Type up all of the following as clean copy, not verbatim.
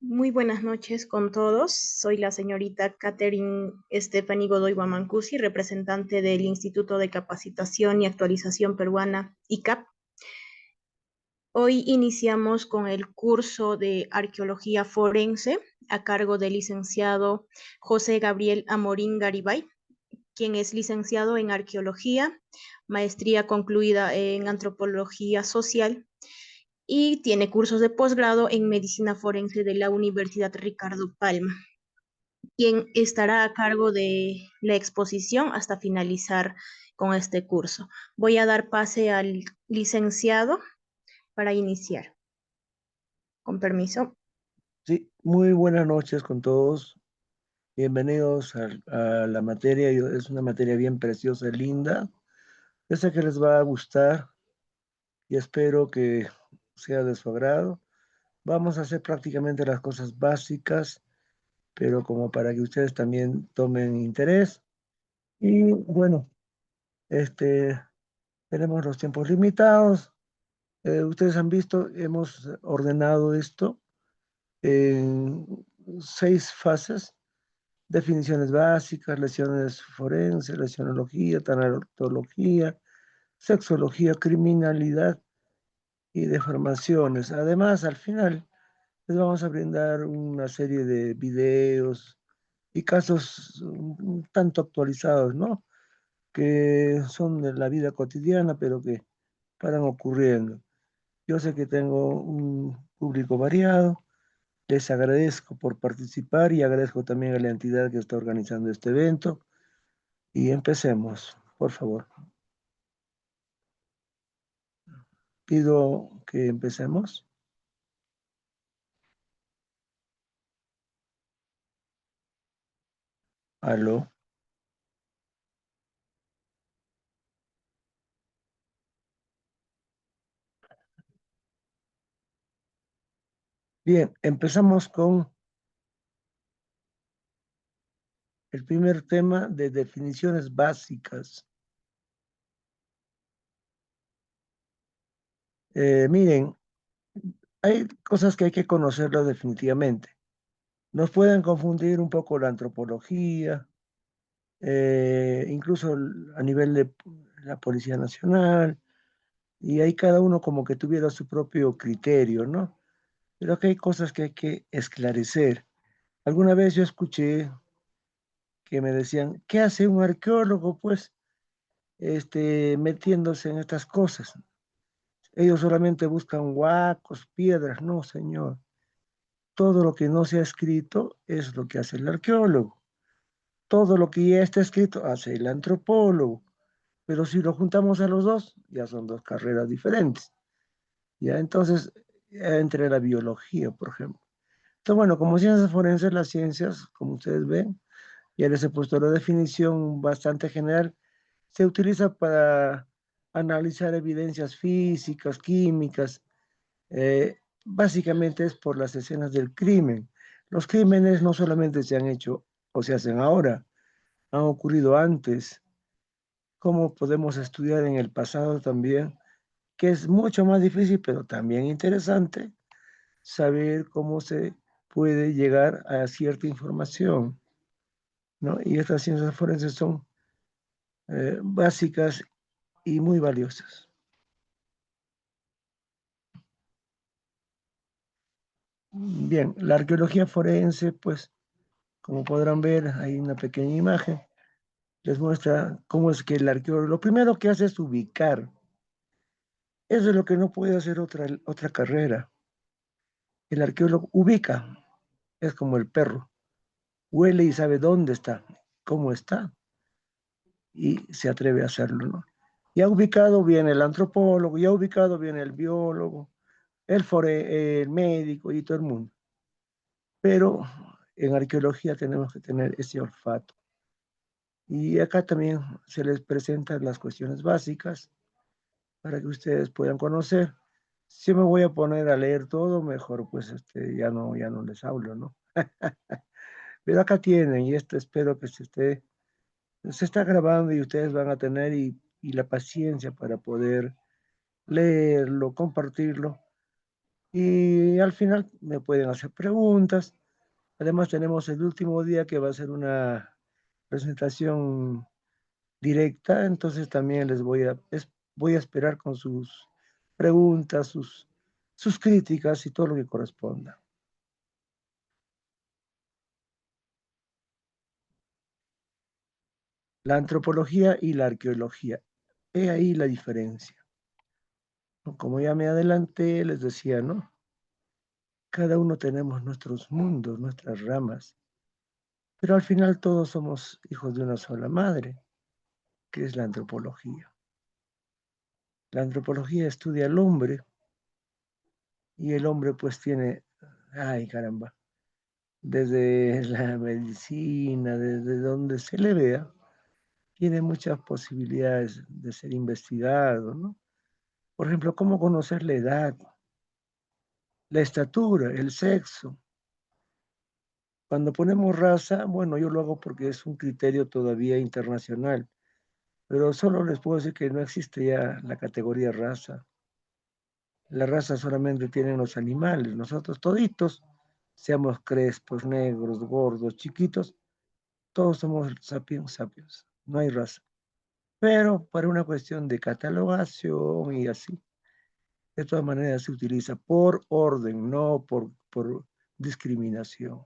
Muy buenas noches con todos. Soy la señorita Catherine Stephanie Godoy Guamancusi, representante del Instituto de Capacitación y Actualización Peruana, ICAP. Hoy iniciamos con el curso de Arqueología Forense a cargo del licenciado José Gabriel Amorín Garibay, quien es licenciado en Arqueología, maestría concluida en Antropología Social y tiene cursos de posgrado en Medicina Forense de la Universidad Ricardo Palma, quien estará a cargo de la exposición hasta finalizar con este curso. Voy a dar pase al licenciado para iniciar. Con permiso. Sí, muy buenas noches con todos. Bienvenidos a la materia. Es una materia bien preciosa y linda. Yo sé que les va a gustar y espero que sea de su agrado. Vamos a hacer prácticamente las cosas básicas, pero como para que ustedes también tomen interés. Y bueno, este, tenemos los tiempos limitados. Ustedes han visto, hemos ordenado esto en 6 fases. Definiciones básicas, lesiones forenses, lesionología, tanatología, sexología, criminalidad y deformaciones. Además, al final les vamos a brindar una serie de videos y casos un tanto actualizados, ¿no? Que son de la vida cotidiana, pero que paran ocurriendo. Yo sé que tengo un público variado. Les agradezco por participar y agradezco también a la entidad que está organizando este evento. Y empecemos, por favor. Pido que empecemos. Aló. Bien, empezamos con el primer tema de definiciones básicas. Miren, hay cosas que hay que conocerlas definitivamente. Nos pueden confundir un poco la antropología, incluso a nivel de la Policía Nacional, y ahí cada uno como que tuviera su propio criterio, ¿no? Pero aquí hay cosas que hay que esclarecer. Alguna vez yo escuché que me decían, ¿qué hace un arqueólogo, pues, metiéndose en estas cosas? Ellos solamente buscan huacos, piedras. No, señor. Todo lo que no se ha escrito es lo que hace el arqueólogo. Todo lo que ya está escrito hace el antropólogo. Pero si lo juntamos a los dos, ya son dos carreras diferentes. Ya entonces, entre la biología, por ejemplo. Entonces, bueno, como ciencias forenses, las ciencias, como ustedes ven, ya les he puesto la definición bastante general, se utiliza para analizar evidencias físicas, químicas, básicamente es por las escenas del crimen. Los crímenes no solamente se han hecho o se hacen ahora, han ocurrido antes. ¿Cómo podemos estudiar en el pasado también? Que es mucho más difícil, pero también interesante, saber cómo se puede llegar a cierta información, ¿no? Y estas ciencias forenses son básicas y muy valiosas. Bien, la arqueología forense, pues, como podrán ver, hay una pequeña imagen, les muestra cómo es que el arqueólogo, lo primero que hace es ubicar. Eso es lo que no puede hacer otra carrera. El arqueólogo ubica, es como el perro, huele y sabe dónde está, cómo está, y se atreve a hacerlo, ¿no? Ya ubicado viene el antropólogo, ya ubicado viene el biólogo, el médico y todo el mundo. Pero en arqueología tenemos que tener ese olfato. Y acá también se les presentan las cuestiones básicas para que ustedes puedan conocer. Si me voy a poner a leer todo, mejor pues ya no les hablo, ¿no? Pero acá tienen, y esto espero que se está grabando y ustedes van a tener y la paciencia para poder leerlo, compartirlo, Y al final me pueden hacer preguntas. Además tenemos el último día que va a ser una presentación directa, entonces también voy a esperar con sus preguntas, sus críticas y todo lo que corresponda. La antropología y la arqueología. He ahí la diferencia. Como ya me adelanté, les decía, ¿no? Cada uno tenemos nuestros mundos, nuestras ramas, pero al final todos somos hijos de una sola madre, que es la antropología. La antropología estudia al hombre y el hombre pues tiene, ay caramba, desde la medicina, desde donde se le vea, tiene muchas posibilidades de ser investigado, ¿no? Por ejemplo, cómo conocer la edad, la estatura, el sexo. Cuando ponemos raza, bueno, yo lo hago porque es un criterio todavía internacional, pero solo les puedo decir que no existe ya la categoría raza. La raza solamente tienen los animales, nosotros toditos, seamos crespos, negros, gordos, chiquitos, todos somos sapiens sapiens, no hay raza. Pero para una cuestión de catalogación y así, de todas maneras se utiliza por orden, no por discriminación.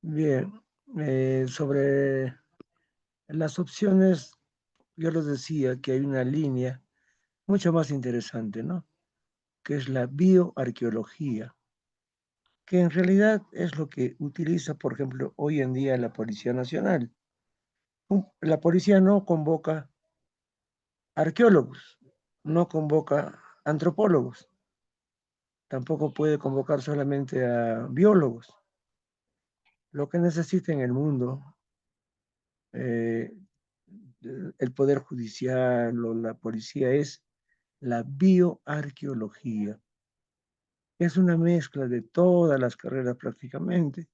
Bien, sobre las opciones, yo les decía que hay una línea mucho más interesante, ¿no? Que es la bioarqueología, que en realidad es lo que utiliza, por ejemplo, hoy en día la Policía Nacional. La policía no convoca arqueólogos, no convoca antropólogos, tampoco puede convocar solamente a biólogos. Lo que necesita en el mundo, eh, el Poder Judicial o la policía es la bioarqueología. Es una mezcla de todas las carreras prácticamente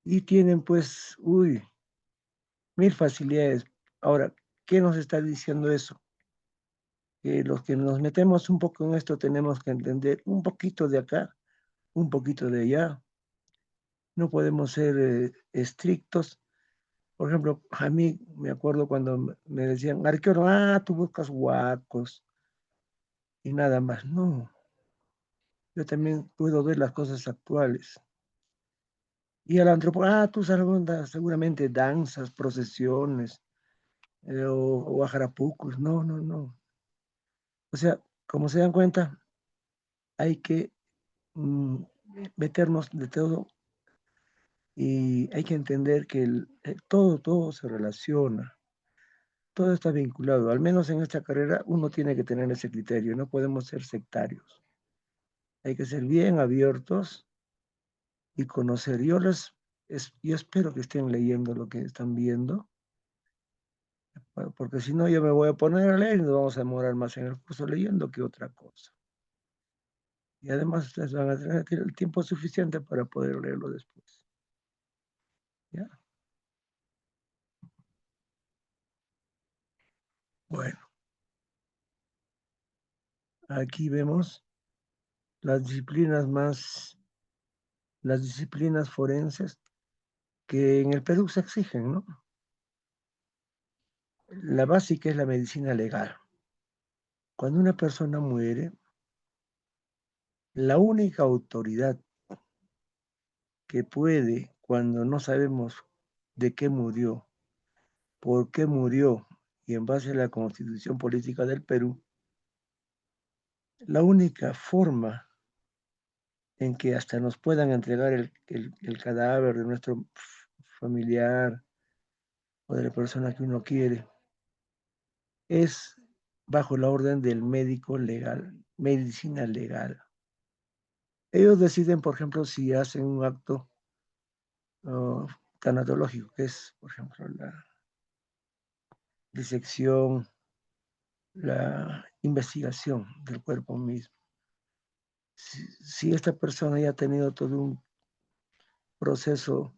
y tienen pues, mil facilidades. Ahora, ¿qué nos está diciendo eso? Que los que nos metemos un poco en esto tenemos que entender un poquito de acá, un poquito de allá. No podemos ser estrictos. Por ejemplo, a mí me acuerdo cuando me decían, arqueólogo, tú buscas huacos y nada más. No, yo también puedo ver las cosas actuales. Y al antropólogo, tú seguramente danzas, procesiones o ajarapucos. No, no, no. O sea, como se dan cuenta, hay que mm, meternos de todo y hay que entender que todo se relaciona, todo está vinculado. Al menos en esta carrera uno tiene que tener ese criterio, no podemos ser sectarios. Hay que ser bien abiertos y conocer. Yo espero que estén leyendo lo que están viendo, porque si no yo me voy a poner a leer y nos vamos a demorar más en el curso leyendo que otra cosa. Y además ustedes van a tener el tiempo suficiente para poder leerlo después. ¿Ya? Bueno, aquí vemos las disciplinas forenses que en el Perú se exigen, ¿no? La básica es la medicina legal. Cuando una persona muere, la única autoridad que puede, cuando no sabemos de qué murió, por qué murió, y en base a la constitución política del Perú, la única forma en que hasta nos puedan entregar el cadáver de nuestro familiar o de la persona que uno quiere, es bajo la orden del médico legal, medicina legal. Ellos deciden, por ejemplo, si hacen un acto tanatológico, que es, por ejemplo, la disección, la investigación del cuerpo mismo. Si esta persona ya ha tenido todo un proceso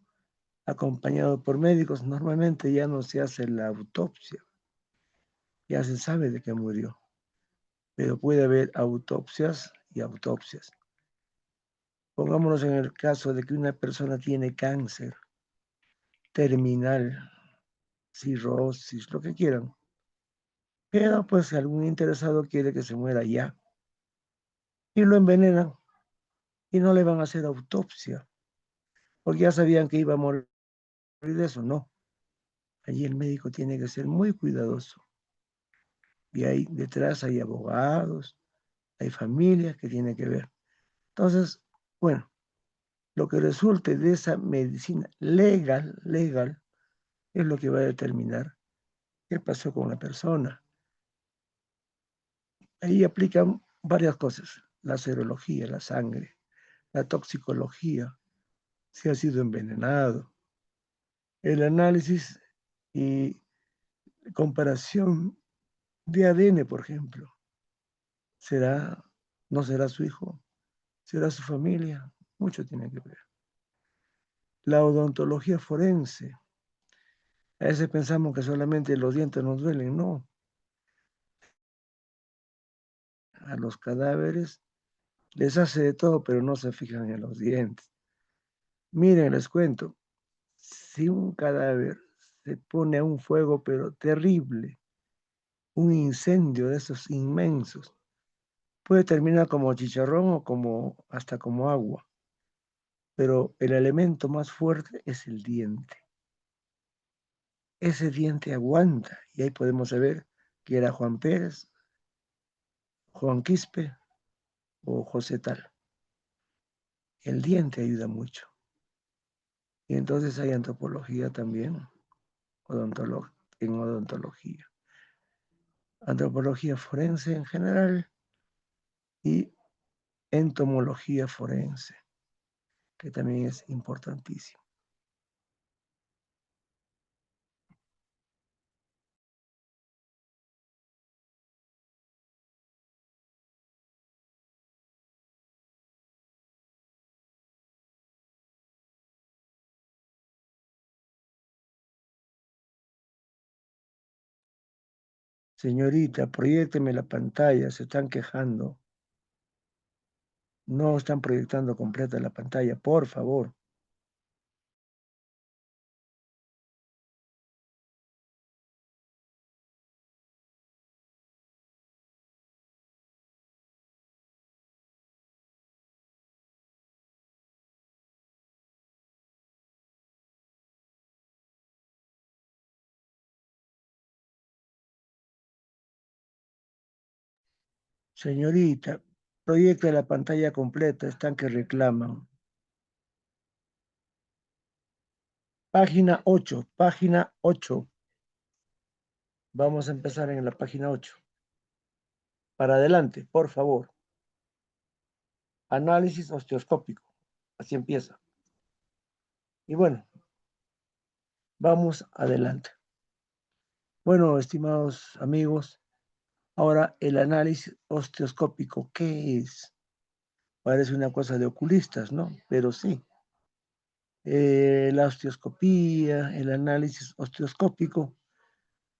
acompañado por médicos, normalmente ya no se hace la autopsia, ya se sabe de qué murió, pero puede haber autopsias y autopsias. Pongámonos en el caso de que una persona tiene cáncer terminal, cirrosis, lo que quieran, pero pues algún interesado quiere que se muera ya y lo envenenan y no le van a hacer autopsia, porque ya sabían que iba a morir de eso, no. Allí el médico tiene que ser muy cuidadoso. Y ahí detrás hay abogados, hay familias que tienen que ver. Entonces, bueno, lo que resulte de esa medicina legal, es lo que va a determinar qué pasó con la persona. Ahí aplican varias cosas, la serología, la sangre, la toxicología, si ha sido envenenado, el análisis y comparación de ADN, por ejemplo. ¿Será, no será su hijo? ¿Será su familia? Mucho tiene que ver. La odontología forense. A veces pensamos que solamente los dientes nos duelen. No. A los cadáveres les hace de todo, pero no se fijan en los dientes. Miren, les cuento. Si un cadáver se pone a un fuego, pero terrible, un incendio de esos inmensos, puede terminar como chicharrón o hasta como agua. Pero el elemento más fuerte es el diente. Ese diente aguanta, y ahí podemos saber que era Juan Pérez, Juan Quispe o José Tal. El diente ayuda mucho. Y entonces hay antropología también, en odontología. Antropología forense en general y entomología forense, que también es importantísimo. Señorita, proyécteme la pantalla, se están quejando. No están proyectando completa la pantalla, por favor. Señorita, proyecta la pantalla completa, están que reclaman. Página 8, página 8. Vamos a empezar en la página 8. Para adelante, por favor. Análisis osteoscópico. Así empieza. Y bueno, vamos adelante. Bueno, estimados amigos, ahora el análisis osteoscópico, ¿qué es? Parece una cosa de oculistas, ¿no? Pero sí. La osteoscopía, el análisis osteoscópico,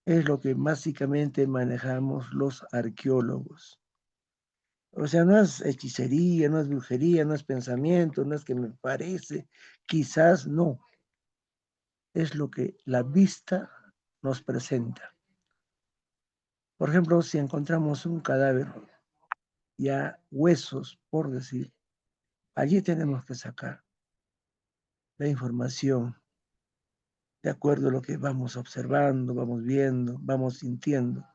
es lo que básicamente manejamos los arqueólogos. O sea, no es hechicería, no es brujería, no es pensamiento, no es que me parece, quizás no. Es lo que la vista nos presenta. Por ejemplo, si encontramos un cadáver, ya huesos, por decir, allí tenemos que sacar la información de acuerdo a lo que vamos observando, vamos viendo, vamos sintiendo.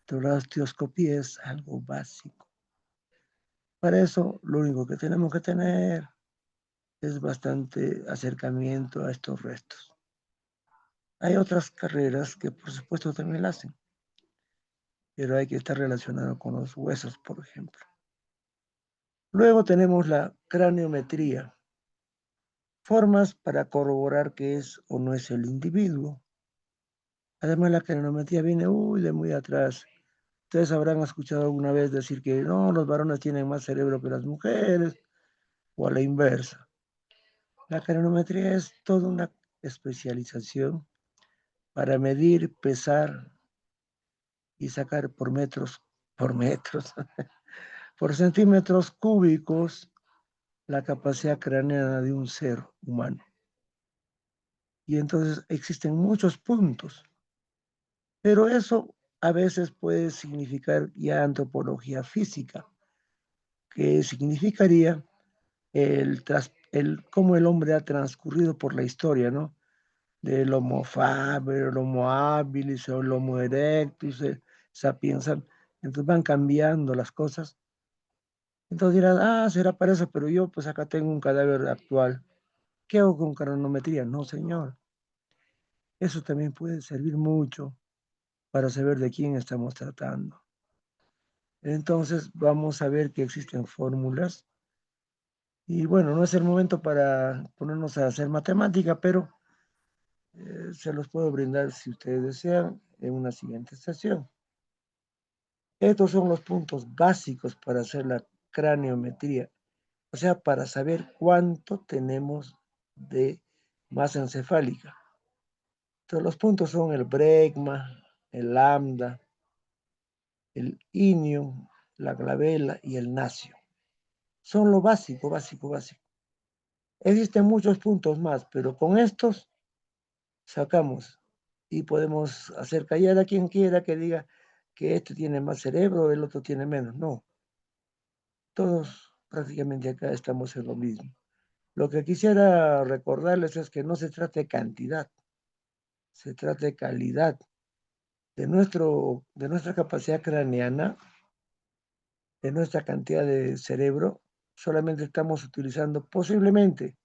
Pero la osteoscopía es algo básico. Para eso, lo único que tenemos que tener es bastante acercamiento a estos restos. Hay otras carreras que por supuesto también la hacen, pero hay que estar relacionado con los huesos, por ejemplo. Luego tenemos la craniometría, formas para corroborar qué es o no es el individuo. Además, la craniometría viene de muy atrás. Ustedes habrán escuchado alguna vez decir que no, los varones tienen más cerebro que las mujeres, o a la inversa. La craniometría es toda una especialización para medir, pesar y sacar por metros, por centímetros cúbicos la capacidad craneana de un ser humano. Y entonces existen muchos puntos, pero eso a veces puede significar ya antropología física, que significaría cómo el hombre ha transcurrido por la historia, ¿no? Del Homo faber, el Homo habilis, el Homo erectus, sapiens. Entonces van cambiando las cosas. Entonces dirán, será para eso, pero yo pues acá tengo un cadáver actual. ¿Qué hago con cronometría? No, señor. Eso también puede servir mucho para saber de quién estamos tratando. Entonces vamos a ver que existen fórmulas. Y bueno, no es el momento para ponernos a hacer matemática, pero se los puedo brindar si ustedes desean en una siguiente sesión. Estos son los puntos básicos para hacer la craniometría, o sea, para saber cuánto tenemos de masa encefálica. Entonces, los puntos son el bregma, el lambda, el inium, la glabela y el nacio. Son lo básico, básico, básico. Existen muchos puntos más, pero con estos sacamos y podemos hacer callar a quien quiera que diga que este tiene más cerebro, el otro tiene menos. No, todos prácticamente acá estamos en lo mismo. Lo que quisiera recordarles es que no se trata de cantidad, se trata de calidad. De nuestra capacidad craneana, de nuestra cantidad de cerebro, solamente estamos utilizando posiblemente,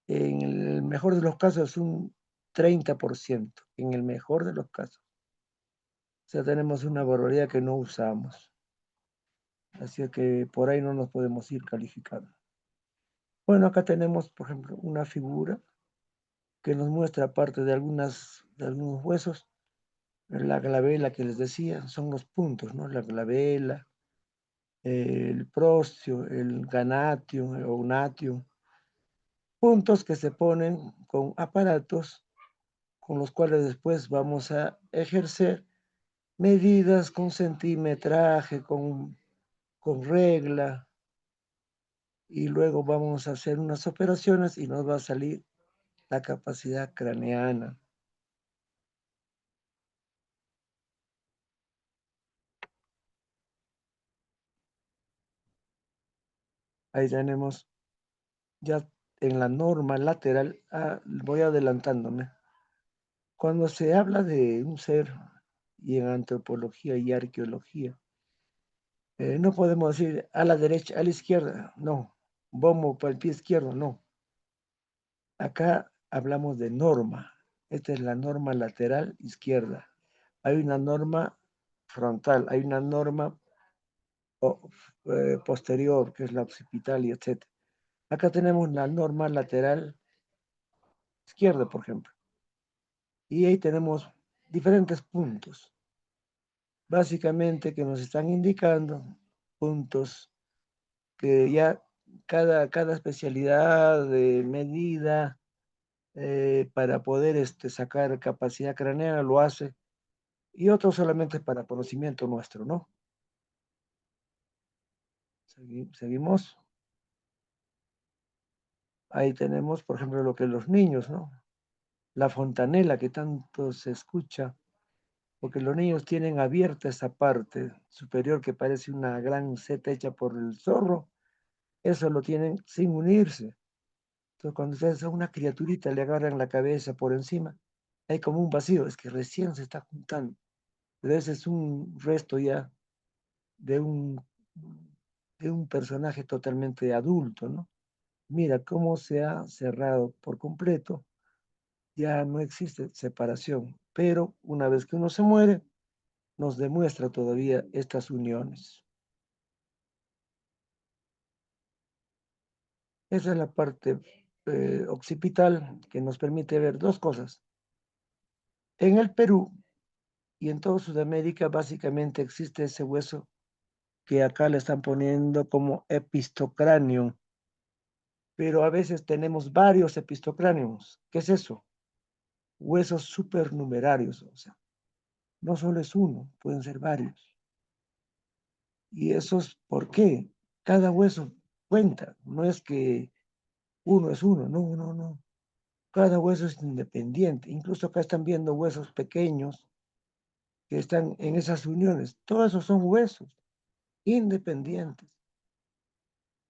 en el mejor de los casos, un 30%, en el mejor de los casos. O sea, tenemos una barbaridad que no usamos. Así que por ahí no nos podemos ir calificando. Bueno, acá tenemos, por ejemplo, una figura que nos muestra parte de algunos huesos. La glabela que les decía, son los puntos, ¿no? La glabela, el prostio, el ganatio, el ognatio, puntos que se ponen con aparatos con los cuales después vamos a ejercer medidas con centimetraje, con regla, y luego vamos a hacer unas operaciones y nos va a salir la capacidad craneana. Ahí tenemos ya en la norma lateral, voy adelantándome. Cuando se habla de un ser y en antropología y arqueología, no podemos decir a la derecha, a la izquierda, no. Bombo para el pie izquierdo, no. Acá hablamos de norma. Esta es la norma lateral izquierda. Hay una norma frontal, hay una norma posterior, que es la occipital y etc. Acá tenemos la norma lateral izquierda, por ejemplo. Y ahí tenemos diferentes puntos, básicamente que nos están indicando puntos que ya cada especialidad de medida para poder sacar capacidad craneana lo hace, y otro solamente para conocimiento nuestro, ¿no? Seguimos. Ahí tenemos, por ejemplo, lo que los niños, ¿no? La fontanela que tanto se escucha, porque los niños tienen abierta esa parte superior que parece una gran seta hecha por el zorro, eso lo tienen sin unirse. Entonces, cuando ustedes a una criaturita le agarran la cabeza por encima, hay como un vacío, es que recién se está juntando. Pero ese es un resto ya de un personaje totalmente adulto, ¿no? Mira cómo se ha cerrado por completo, ya no existe separación, pero una vez que uno se muere, nos demuestra todavía estas uniones. Esa es la parte occipital que nos permite ver dos cosas. En el Perú y en toda Sudamérica básicamente existe ese hueso que acá le están poniendo como epistocráneo, pero a veces tenemos varios epistocráneos. ¿Qué es eso? Huesos supernumerarios, o sea, No solo es uno, pueden ser varios. Y eso es por qué. Cada hueso cuenta. No es que uno es uno, no, no, no. Cada hueso es independiente. Incluso acá están viendo huesos pequeños que están en esas uniones. Todos esos son huesos independientes.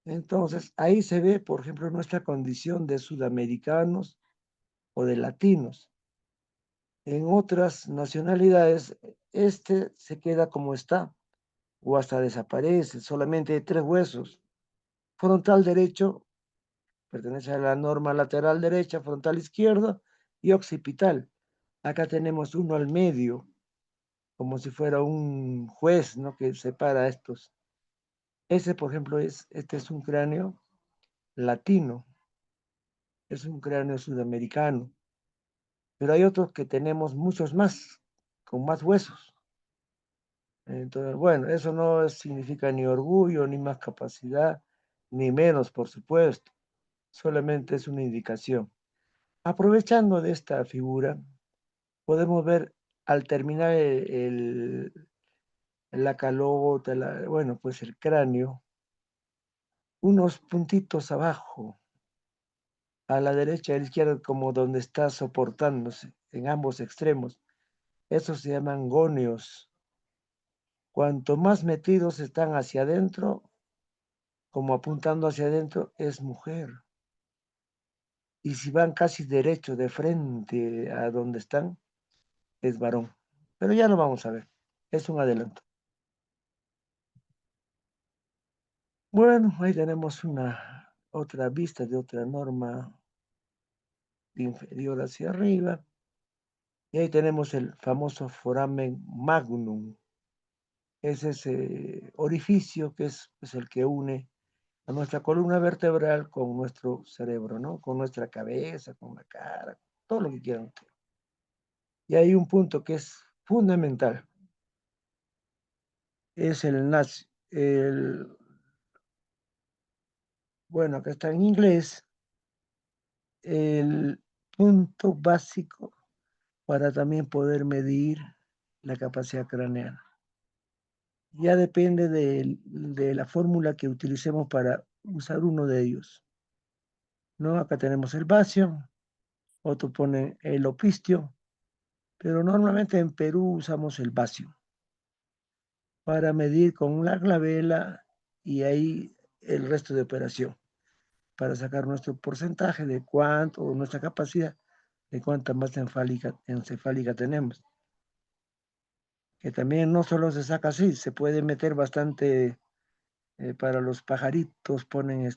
Entonces, ahí se ve, por ejemplo, nuestra condición de sudamericanos o de latinos. En otras nacionalidades, este se queda como está o hasta desaparece, solamente hay 3 huesos. Frontal derecho pertenece a la norma lateral derecha, frontal izquierdo y occipital. Acá tenemos uno al medio, como si fuera un juez, ¿no? Que separa estos. Ese, por ejemplo, este es un cráneo latino, es un cráneo sudamericano, pero hay otros que tenemos muchos más, con más huesos. Entonces, bueno, eso no significa ni orgullo, ni más capacidad, ni menos, por supuesto. Solamente es una indicación. Aprovechando de esta figura, podemos ver al terminar la calota, bueno, pues el cráneo, unos puntitos abajo, a la derecha y a la izquierda, como donde está soportándose, en ambos extremos. Esos se llaman gonios. Cuanto más metidos están hacia adentro, como apuntando hacia adentro, es mujer. Y si van casi derecho, de frente a donde están, es varón. Pero ya lo vamos a ver. Es un adelanto. Bueno, ahí tenemos una otra vista de otra norma de inferior hacia arriba. Y ahí tenemos el famoso foramen magnum. Es ese orificio que es el que une a nuestra columna vertebral con nuestro cerebro, ¿no? Con nuestra cabeza, con la cara, todo lo que quieran. Y hay un punto que es fundamental, es bueno, acá está en inglés, el punto básico para también poder medir la capacidad craneana. Ya depende de la fórmula que utilicemos para usar uno de ellos, ¿no? Acá tenemos el vacío, otro pone el opistio, pero normalmente en Perú usamos el vacío para medir con la glabela y ahí el resto de operación, para sacar nuestro porcentaje de cuánto, o nuestra capacidad de cuánta masa encefálica tenemos. Que también no solo se saca así, se puede meter bastante para los pajaritos, ponen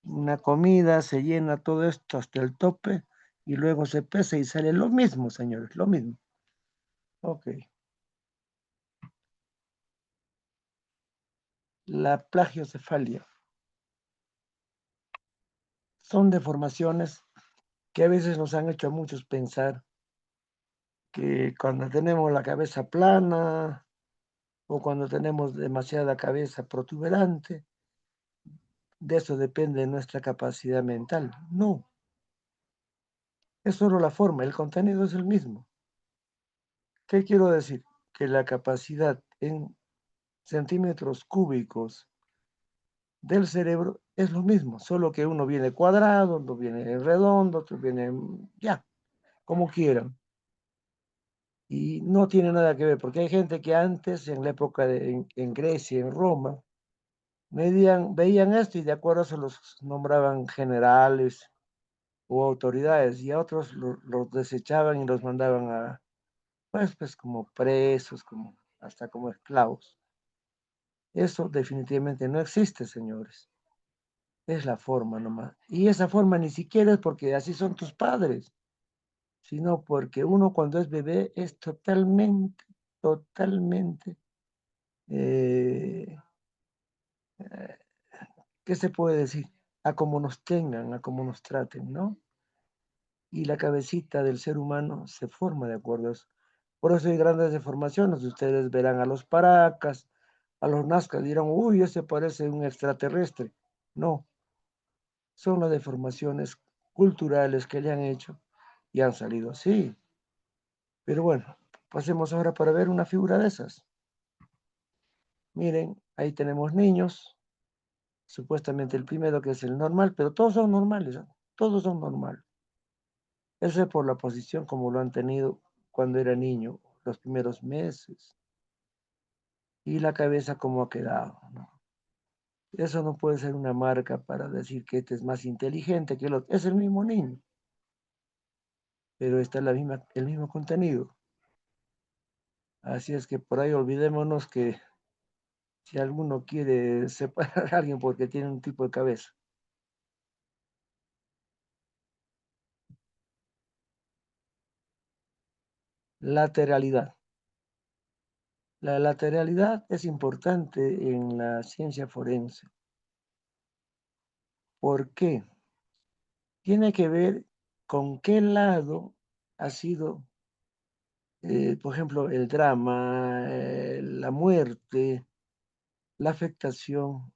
una comida, se llena todo esto hasta el tope y luego se pesa y sale lo mismo, señores, lo mismo. Ok. La plagiocefalia son deformaciones que a veces nos han hecho a muchos pensar que cuando tenemos la cabeza plana o cuando tenemos demasiada cabeza protuberante, de eso depende nuestra capacidad mental. No, es solo la forma, el contenido es el mismo. ¿Qué quiero decir? Que la capacidad en centímetros cúbicos del cerebro es lo mismo, solo que uno viene cuadrado, otro viene redondo, otro viene ya, como quieran. Y no tiene nada que ver, porque hay gente que antes, en la época en Grecia, en Roma, veían esto y de acuerdo se los nombraban generales o autoridades, y a otros los desechaban y los mandaban a, pues como presos, como, hasta como esclavos. Eso definitivamente no existe, señores. Es la forma nomás. Y esa forma ni siquiera es porque así son tus padres, sino porque uno cuando es bebé es totalmente, totalmente, eh, ¿qué se puede decir? A cómo nos tengan, a cómo nos traten, ¿no? Y la cabecita del ser humano se forma de acuerdo a eso. Por eso hay grandes deformaciones. Ustedes verán a los paracas, a los nazcas, dirán, uy, ese parece un extraterrestre. No, son las deformaciones culturales que le han hecho y han salido así. Pero bueno, Pasemos ahora para ver una figura de esas. Miren, ahí tenemos niños, supuestamente el primero que es el normal, pero todos son normales, ¿eh? Todos son normales. Eso es por la posición como lo han tenido cuando era niño, los primeros meses. Y la cabeza como ha quedado, ¿no? Eso no puede ser una marca para decir que este es más inteligente que el otro. Es el mismo niño, pero está el mismo contenido. Así es que por ahí olvidémonos que si alguno quiere separar a alguien porque tiene un tipo de cabeza. Lateralidad. La lateralidad es importante en la ciencia forense. ¿Por qué? Tiene que ver con qué lado ha sido, por ejemplo, el drama, la muerte, la afectación,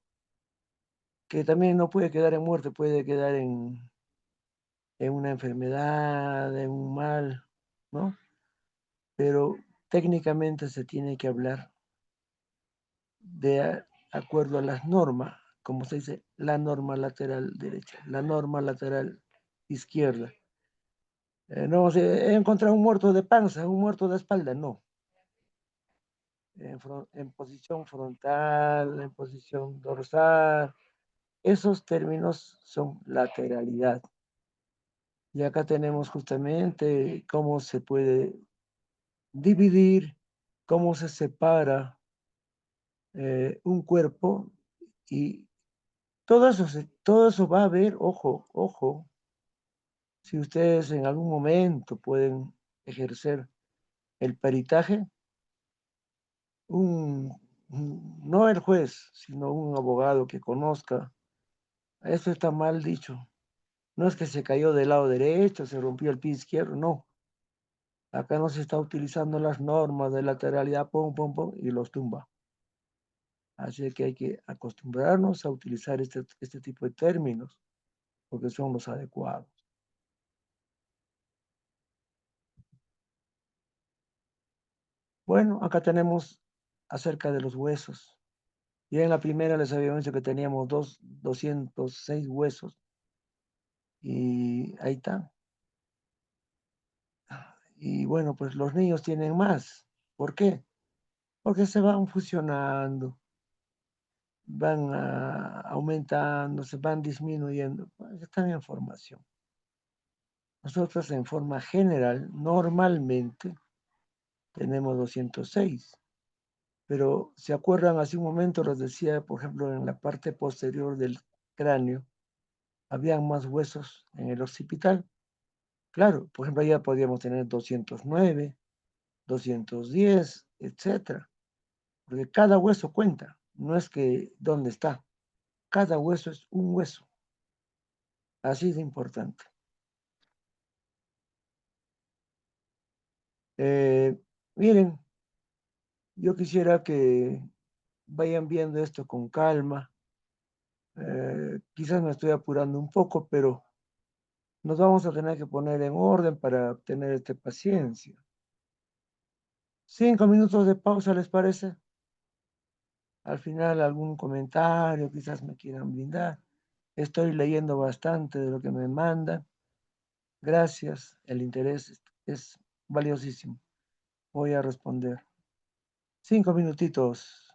que también no puede quedar en muerte, puede quedar en una enfermedad, en un mal, ¿no? Pero técnicamente se tiene que hablar de acuerdo a las normas, como se dice, la norma lateral derecha, la norma lateral izquierda. No, he encontrado un muerto de panza, un muerto de espalda, no. En posición frontal, en posición dorsal, esos términos son lateralidad. Y acá tenemos justamente cómo se puede dividir, cómo se separa un cuerpo y todo eso va a haber, ojo, ojo, si ustedes en algún momento pueden ejercer el peritaje, no el juez, sino un abogado que conozca, eso está mal dicho. No es que se cayó del lado derecho, se rompió el pie izquierdo, no. Acá no se está utilizando las normas de lateralidad, pum, pum, pum, y los tumba. Así que hay que acostumbrarnos a utilizar este tipo de términos, porque son los adecuados. Bueno, acá tenemos acerca de los huesos. Y en la primera les había dicho que teníamos 206 huesos. Y ahí está. Y bueno, pues los niños tienen más. ¿Por qué? Porque se van fusionando, van aumentando, se van disminuyendo. Pues están en formación. Nosotros en forma general, normalmente, tenemos 206. Pero ¿se acuerdan? Hace un momento les decía, por ejemplo, en la parte posterior del cráneo, habían más huesos en el occipital. Claro, por ejemplo, ya podríamos tener 209, 210, etcétera. Porque cada hueso cuenta. No es que dónde está. Cada hueso es un hueso. Así de importante. Eh, Miren, yo quisiera que vayan viendo esto con calma. Quizás me estoy apurando un poco, pero nos vamos a tener que poner en orden para tener esta paciencia. 5 minutos de pausa, ¿les parece? Al final algún comentario, quizás me quieran brindar. Estoy leyendo bastante de lo que me mandan. Gracias, el interés es valiosísimo. Voy a responder. 5 minutitos.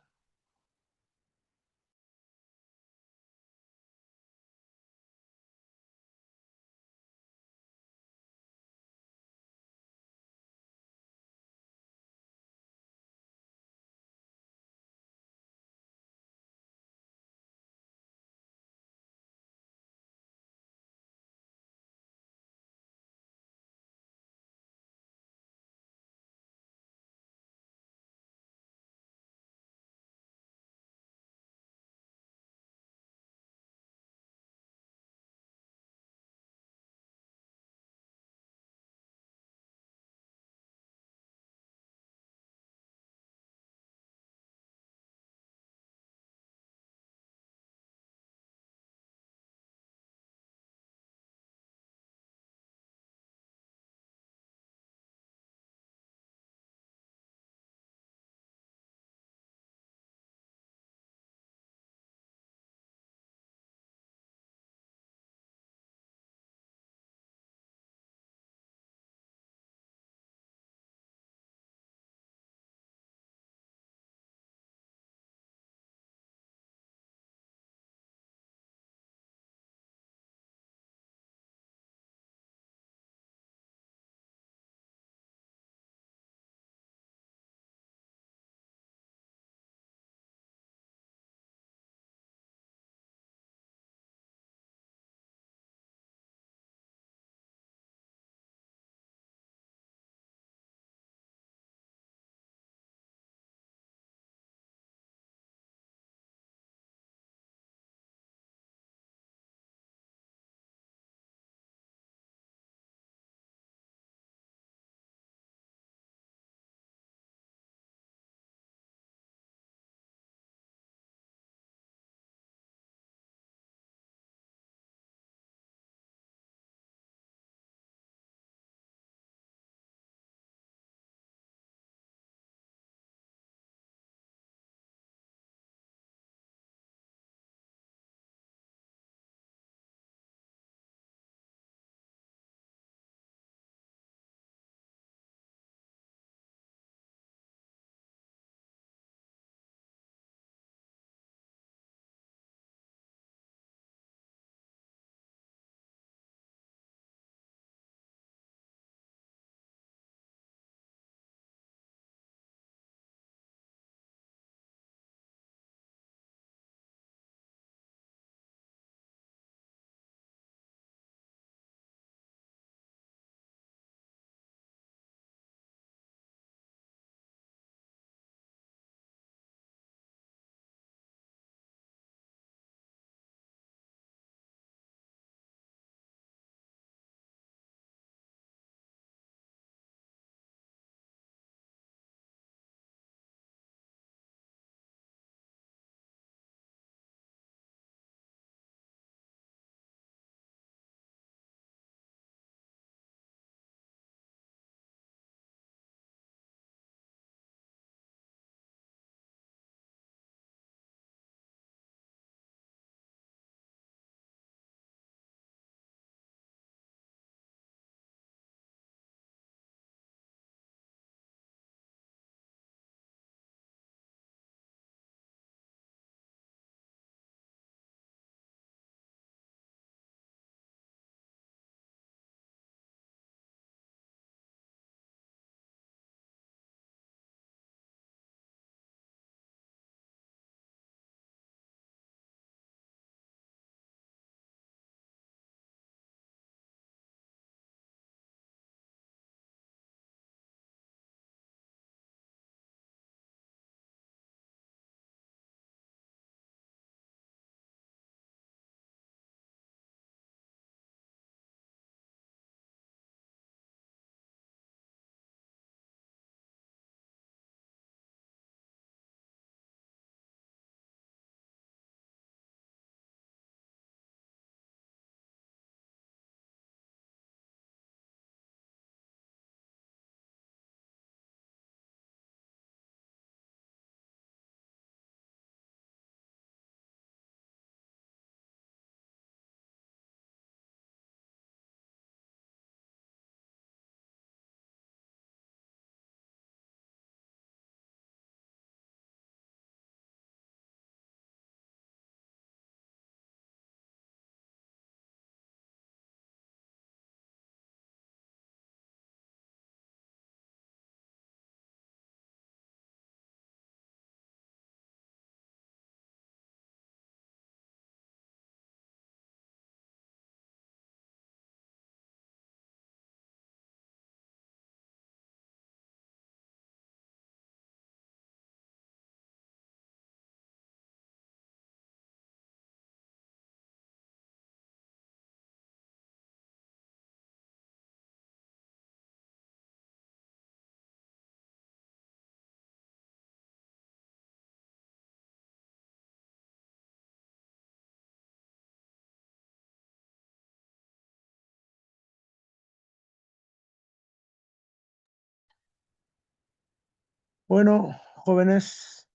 Bueno, jóvenes,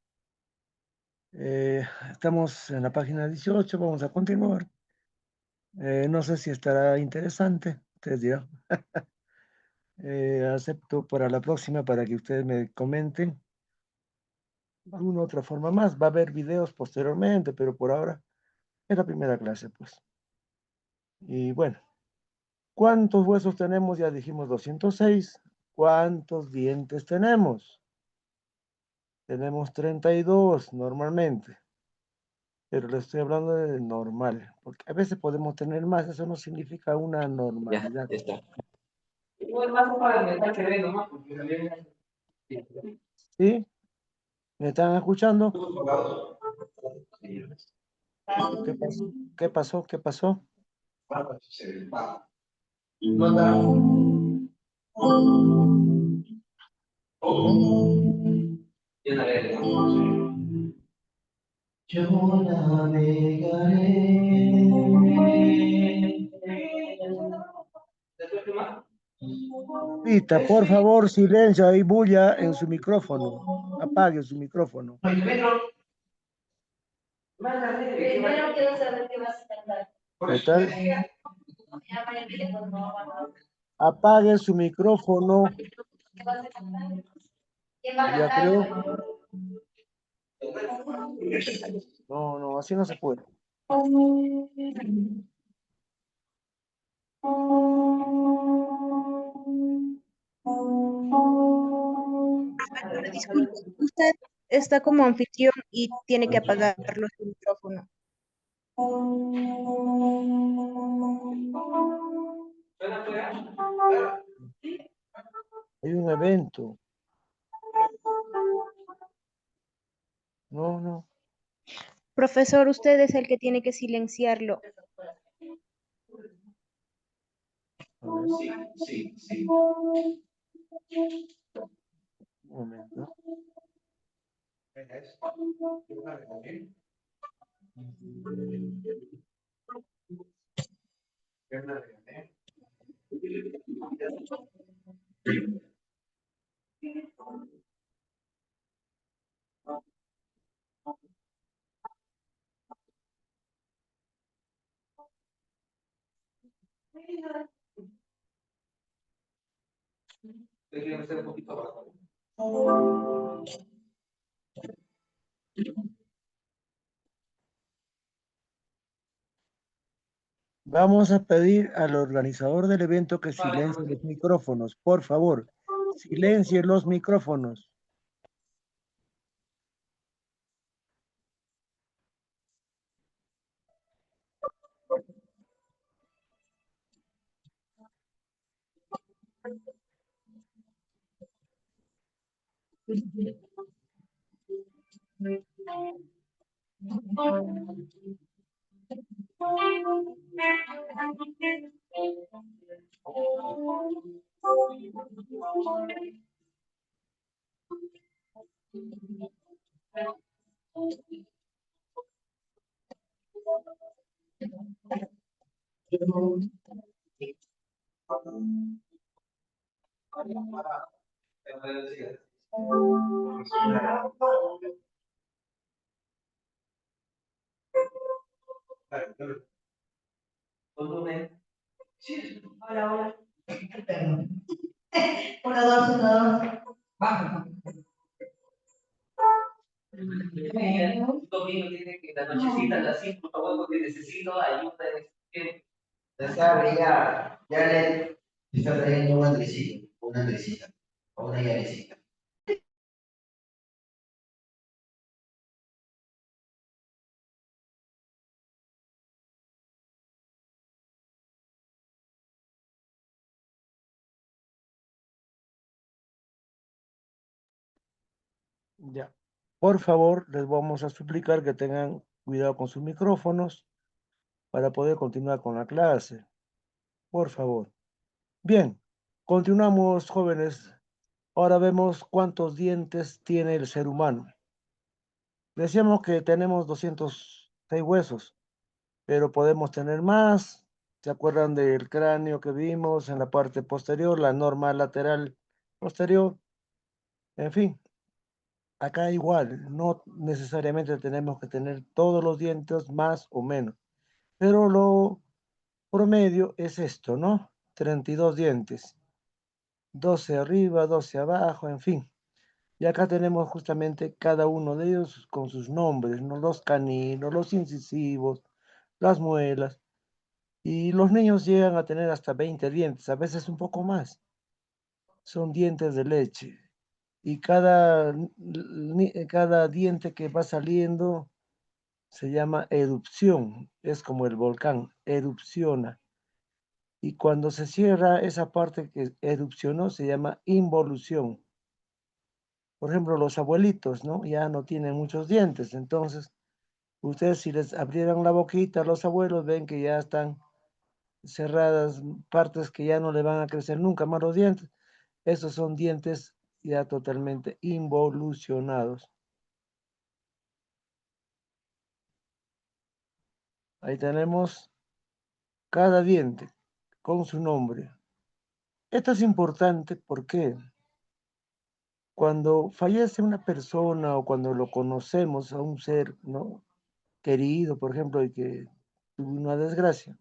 estamos en la página 18, vamos a continuar. No sé si estará interesante, ustedes dirán. Acepto para la próxima para que ustedes me comenten alguna otra forma más. Va a haber videos posteriormente, pero por ahora es la primera clase, pues. Y bueno, ¿cuántos huesos tenemos? Ya dijimos 206. ¿Cuántos dientes tenemos? Tenemos 32 normalmente, pero le estoy hablando de normal, porque a veces podemos tener más, eso no significa una normalidad. Ya está. Igual más para que me que nomás, porque también... ¿Sí? ¿Me están escuchando? ¿Qué pasó? ¿Qué pasó? ¿Qué pasó? Yo navegaré. Rita, por favor, silencio, hay bulla en su micrófono. Apague su micrófono. Primero quiero saber qué vas a cantar. ¿Qué tal? Apague su micrófono. ¿Qué vas a cantar? ¿Quién va a Ya cantar? creo. No, no, así no se puede. Disculpe, usted está como anfitrión y tiene que apagarlo su micrófono. Hay un evento. No, no. Profesor, usted es el que tiene que silenciarlo. A ver, Sí. un momento. Déjenme hacer un poquito abajo. Vamos a pedir al organizador del evento que silencie los micrófonos, por favor. Silencie los micrófonos. Hola. Uno, dos, uno, dos. Bajo. Un domingo tiene que la nochecita a las 5, por favor, porque necesito ayuda. Ya sabe, ya le está trayendo un Andresito, una Andresita, o una Yarecita. Ya. Por favor, les vamos a suplicar que tengan cuidado con sus micrófonos para poder continuar con la clase. Por favor. Bien, continuamos, jóvenes. Ahora vemos cuántos dientes tiene el ser humano. Decíamos que tenemos 206 huesos, pero podemos tener más. ¿Se acuerdan del cráneo que vimos en la parte posterior, la norma lateral posterior? En fin, Acá igual, no necesariamente tenemos que tener todos los dientes más o menos, pero lo promedio es esto, ¿no? 32 dientes, 12 arriba, 12 abajo, en fin. Y acá tenemos justamente cada uno de ellos con sus nombres, ¿no? Los caninos, los incisivos, las muelas. Y los niños llegan a tener hasta 20 dientes, a veces un poco más. Son dientes de leche. Y cada diente que va saliendo se llama erupción. Es como el volcán, erupciona. Y cuando se cierra esa parte que erupcionó se llama involución. Por ejemplo, los abuelitos, ¿no? Ya no tienen muchos dientes. Entonces, ustedes si les abrieran la boquita a los abuelos, ven que ya están cerradas partes que ya no le van a crecer nunca más los dientes. Esos son dientes ya totalmente involucionados. Ahí tenemos cada diente con su nombre. Esto es importante porque cuando fallece una persona o cuando lo conocemos a un ser, ¿no? querido, por ejemplo, y que tuvo una desgracia,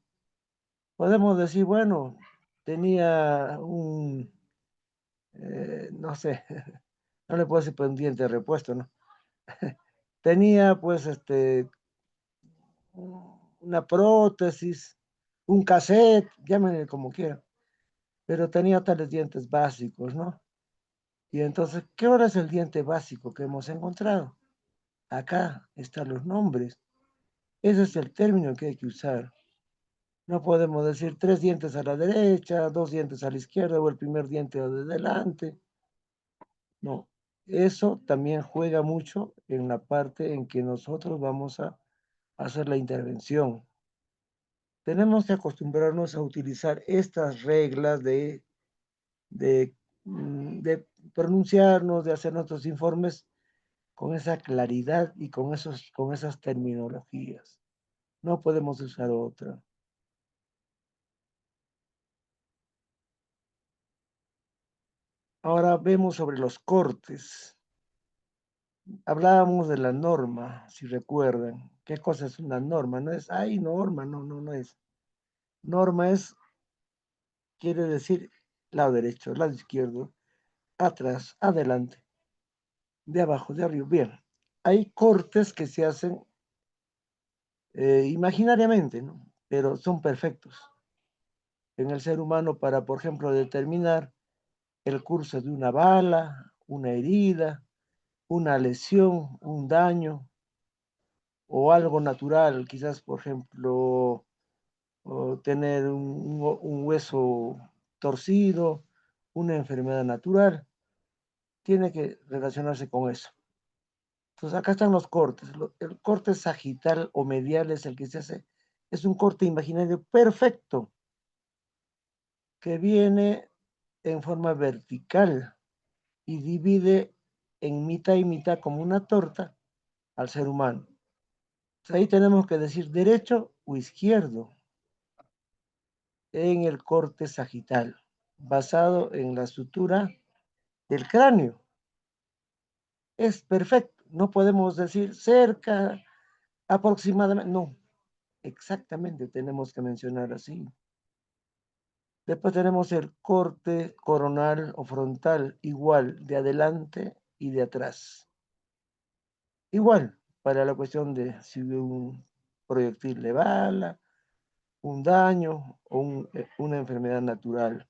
podemos decir, bueno, tenía no sé, no le puedo decir pues, un diente repuesto, ¿no? Tenía pues una prótesis, un cassette, llámenle como quieran, pero tenía tales dientes básicos, ¿no? Y entonces, ¿qué hora es el diente básico que hemos encontrado? Acá están los nombres. Ese es el término que hay que usar. No podemos decir 3 dientes a la derecha, 2 dientes a la izquierda o el primer diente de delante. No, eso también juega mucho en la parte en que nosotros vamos a hacer la intervención. Tenemos que acostumbrarnos a utilizar estas reglas de pronunciarnos, de hacer nuestros informes con esa claridad y con esas terminologías. No podemos usar otra. Ahora vemos sobre los cortes. Hablábamos de la norma, si recuerdan. ¿Qué cosa es una norma? No es, ay, norma, no, no, no es. Norma es, quiere decir lado derecho, lado izquierdo, atrás, adelante, de abajo, de arriba. Bien, hay cortes que se hacen imaginariamente, ¿no? Pero son perfectos en el ser humano para, por ejemplo, determinar el curso de una bala, una herida, una lesión, un daño o algo natural, quizás, por ejemplo, tener un hueso torcido, una enfermedad natural, tiene que relacionarse con eso. Entonces, acá están los cortes. El corte sagital o medial es el que se hace, es un corte imaginario perfecto que viene en forma vertical y divide en mitad y mitad como una torta al ser humano. Entonces, ahí tenemos que decir derecho o izquierdo en el corte sagital, basado en la sutura del cráneo. Es perfecto. No podemos decir cerca, aproximadamente. No, exactamente tenemos que mencionar así. Después tenemos el corte coronal o frontal, igual, de adelante y de atrás. Igual, para la cuestión de si un proyectil de bala, un daño o una enfermedad natural.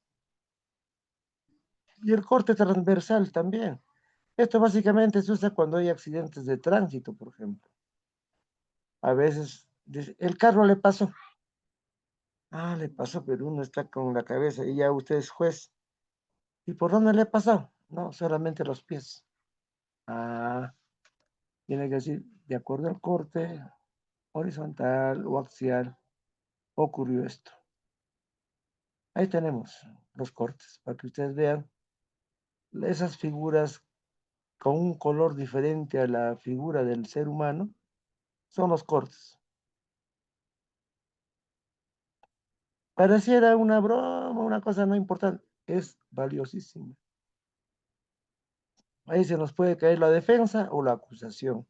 Y el corte transversal también. Esto básicamente se usa cuando hay accidentes de tránsito, por ejemplo. A veces el carro le pasó. Ah, le pasó, pero uno está con la cabeza y ya usted es juez. ¿Y por dónde le pasó? No, solamente los pies. Ah, tiene que decir, de acuerdo al corte horizontal o axial, ocurrió esto. Ahí tenemos los cortes, para que ustedes vean esas figuras con un color diferente a la figura del ser humano, son los cortes. Pareciera una broma, una cosa no importante, es valiosísima. Ahí se nos puede caer la defensa o la acusación.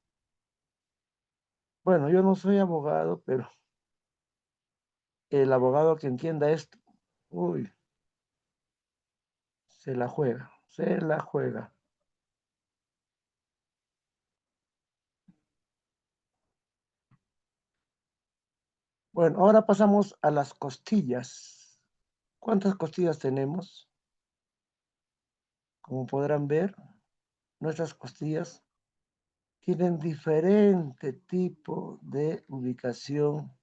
Bueno, yo no soy abogado, pero el abogado que entienda esto, uy, se la juega, se la juega. Bueno, ahora pasamos a las costillas. ¿Cuántas costillas tenemos? Como podrán ver, nuestras costillas tienen diferente tipo de ubicación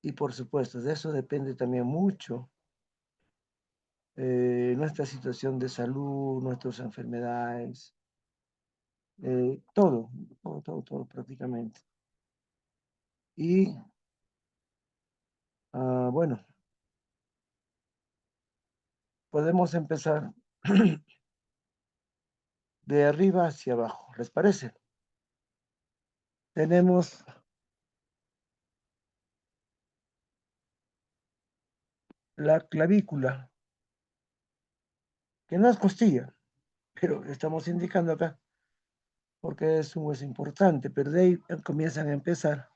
y por supuesto, de eso depende también mucho nuestra situación de salud, nuestras enfermedades, todo prácticamente. Y bueno, podemos empezar de arriba hacia abajo, ¿les parece? Tenemos la clavícula, que no es costilla, pero estamos indicando acá porque es un hueso importante, pero de ahí comienzan a empezar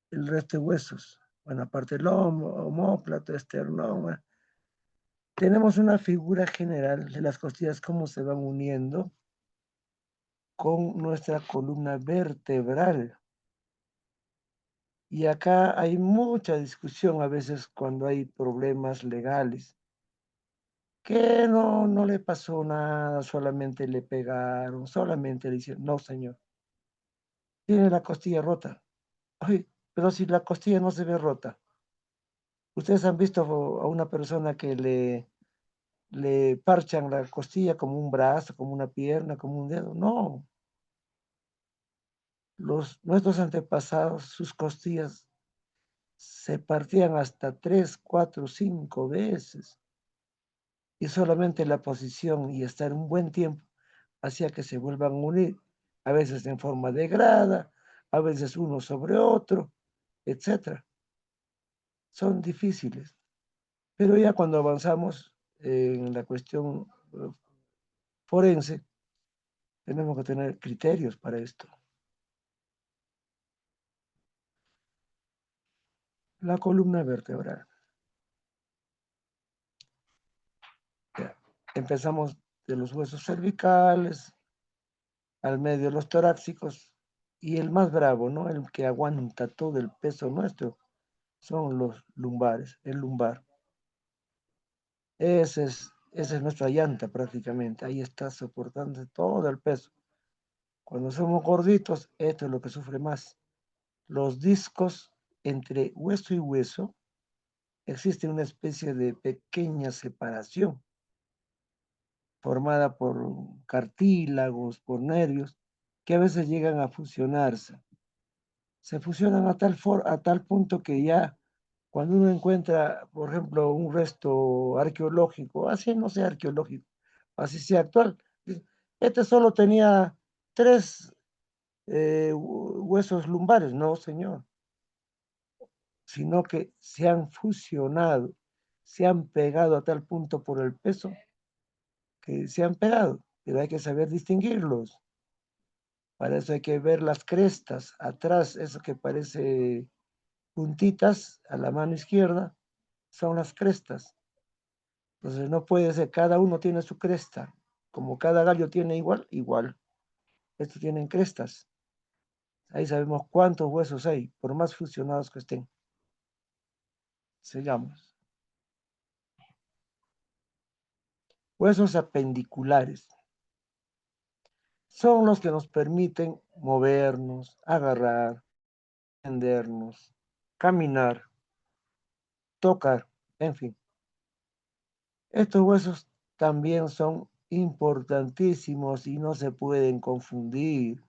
el resto de huesos. Bueno, aparte del omóplato, esternón. Tenemos una figura general de las costillas, cómo se van uniendo con nuestra columna vertebral. Y acá hay mucha discusión a veces cuando hay problemas legales. Que no le pasó nada, solamente le pegaron, solamente le hicieron. No, señor. Tiene la costilla rota. Ay, pero si la costilla no se ve rota. Ustedes han visto a una persona que le parchan la costilla como un brazo, como una pierna, como un dedo. No. Nuestros antepasados, sus costillas se partían hasta 3, 4, 5 veces. Y solamente la posición y estar un buen tiempo hacía que se vuelvan a unir, a veces en forma de grada, a veces uno sobre otro, etcétera. Son difíciles. Pero ya cuando avanzamos en la cuestión forense, tenemos que tener criterios para esto. La columna vertebral. Ya. Empezamos de los huesos cervicales, al medio los torácicos, y el más bravo, ¿no? El que aguanta todo el peso nuestro, son los lumbares, el lumbar. Esa es nuestra llanta prácticamente, ahí está soportando todo el peso. Cuando somos gorditos, esto es lo que sufre más. Los discos entre hueso y hueso, existe una especie de pequeña separación formada por cartílagos, por nervios, que a veces llegan a fusionarse. Se fusionan a tal punto que ya cuando uno encuentra, por ejemplo, un resto arqueológico, así no sea arqueológico, así sea actual, este solo tenía 3 huesos lumbares, no señor, sino que se han fusionado, se han pegado a tal punto por el peso que se han pegado, pero hay que saber distinguirlos. Para eso hay que ver las crestas atrás, eso que parece puntitas a la mano izquierda, son las crestas. Entonces no puede ser, cada uno tiene su cresta. Como cada gallo tiene igual. Estos tienen crestas. Ahí sabemos cuántos huesos hay, por más fusionados que estén. Sigamos. Huesos apendiculares. Son los que nos permiten movernos, agarrar, tendernos, caminar, tocar, en fin. Estos huesos también son importantísimos y no se pueden confundir.